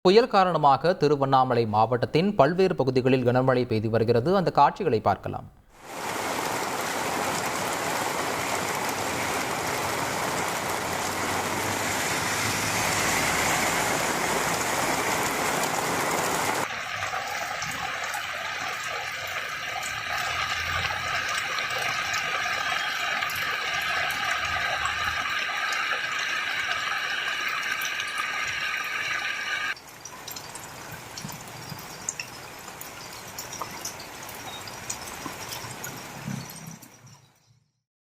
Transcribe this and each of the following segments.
புயல் காரணமாக திருவண்ணாமலை மாவட்டத்தின் பல்வேறு பகுதிகளில் கனமழை பெய்து வருகிறது. அந்த காட்சிகளை பார்க்கலாம்.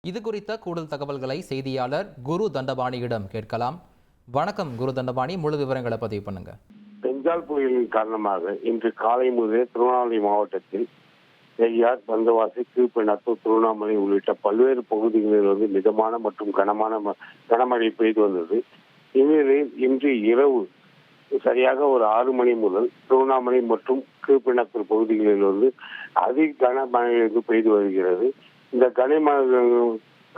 இது குறித்த கூடுதல் தகவல்களை செய்தியாளர் குரு தண்டபாணியிடம் கேட்கலாம். வணக்கம் குரு தண்டபாணி, முழு விவரங்களை பதிவு பண்ணுங்க. பெஞ்சால் புயலின் காரணமாக இன்று காலை முதலே திருவண்ணாமலை மாவட்டத்தில் செய்யார், பந்தவாசி, கீழ்பெண்ணாத்தூர், திருவண்ணாமலை உள்ளிட்ட பல்வேறு பகுதிகளில் மிதமான மற்றும் கனமழை பெய்து வந்தது. இந்நிலையில் இன்று இரவு சரியாக ஒரு 6 மணி முதல் திருவண்ணாமலை மற்றும் கீழ்பெண்ணாத்தூர் பகுதிகளில் அதிக கனமழை பெய்து வருகிறது. இந்த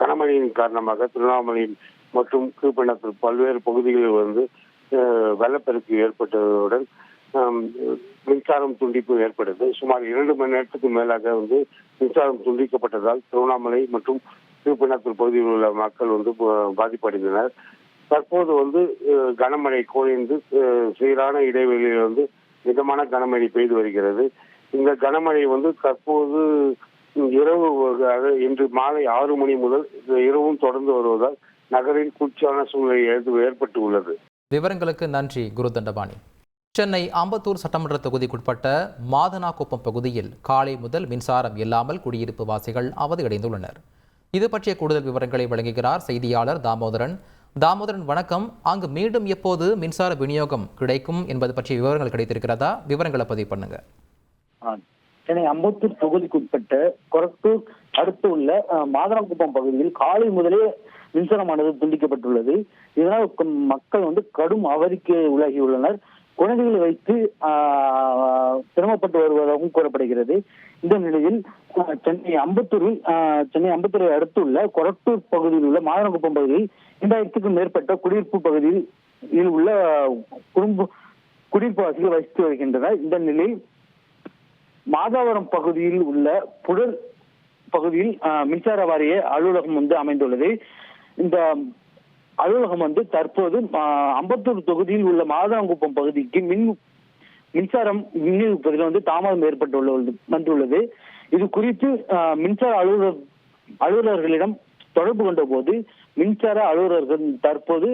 கனமழையின் காரணமாக திருவண்ணாமலை மற்றும் கீழ்பெண்ணாத்தூர் பல்வேறு பகுதிகளில் வெள்ளப்பெருக்கு ஏற்பட்டதுடன் மின்சாரம் துண்டிப்பு ஏற்பட்டது. சுமார் 2 மணி நேரத்துக்கு மேலாக மின்சாரம் துண்டிக்கப்பட்டதால் திருவண்ணாமலை மற்றும் கீழ்பெண்ணாத்தூர் பகுதியில் உள்ள மக்கள் பாதிப்படைந்தனர். தற்போது கனமழை குறைந்து சீரான இடைவெளியில் மிதமான கனமழை பெய்து வருகிறது. இந்த கனமழை தற்போது இரவு இன்று மாலை 6 மணி முதல் இரவும் தொடர்ந்து வருவதால் நகரில் குளிர்ச்சியான சூழ்நிலை ஏற்பட்டு உள்ளது. விவரங்களுக்கு நன்றி குரு தண்டபாணி. சென்னை அம்பத்தூர் சட்டமன்ற தொகுதிக்குட்பட்ட மாதனாக்குப்பம் பகுதியில் காலை முதல் மின்சாரம் இல்லாமல் குடியிருப்பு வாசிகள் அவதியடைந்துள்ளனர். இது பற்றிய கூடுதல் விவரங்களை வழங்குகிறார் செய்தியாளர் தாமோதரன். தாமோதரன், வணக்கம். அங்கு மீண்டும் எப்போது மின்சார விநியோகம் கிடைக்கும் என்பது பற்றிய விவரங்கள் கிடைத்திருக்கிறதா? விவரங்களை பதிவு பண்ணுங்க. சென்னை அம்பத்தூர் தொகுதிக்குட்பட்ட கொரட்டூர் அடுத்து உள்ள மாதனாக்குப்பம் பகுதியில் காலை முதலே மின்சாரமானது துண்டிக்கப்பட்டுள்ளது. இதனால் மக்கள் கடும் அவதிக்கு உள்ளாகியுள்ளனர். குழந்தைகளை வைத்து சிரமப்பட்டு வருவதாகவும் கூறப்படுகிறது. இந்த நிலையில் சென்னை அம்பத்தூரை அடுத்துள்ள கொரட்டூர் பகுதியில் உள்ள மாதனாக்குப்பம் பகுதியில் 2000க்கும் மேற்பட்ட குடியிருப்பு பகுதியில் உள்ள குடியிருப்புவாசிகள் வசித்து வருகின்றனர். இந்த நிலையில் மாதாவரம் பகுதியில் உள்ள புழல் பகுதியில் மின்சார வாரிய அலுவலகம் அமைந்துள்ளது. இந்த அலுவலகம் தற்போது அம்பத்தூர் தொகுதியில் உள்ள மாதாங்குப்பம் பகுதிக்கு மின்சாரம் விநியோகிப்பதில் தாமதம் வந்துள்ளது. இது குறித்து மின்சார அலுவலர்களிடம் தொடர்பு கொண்ட போது மின்சார அலுவலர்கள் தற்போது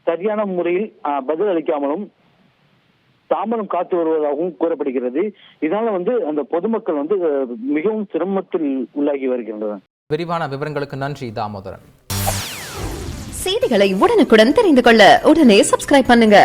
சரியான முறையில் பதில் அளிக்காமலும் தாமதம் காத்து வருவதாகவும் கூறப்படுகிறது. இதனால அந்த பொதுமக்கள் மிகவும் சிரமத்தில் உள்ளாகி வருகின்றனர். விரிவான விவரங்களுக்கு நன்றி தாமோதரன். செய்திகளை உடனுக்குடன் தெரிந்து கொள்ள உடனே சப்ஸ்கிரைப் பண்ணுங்க.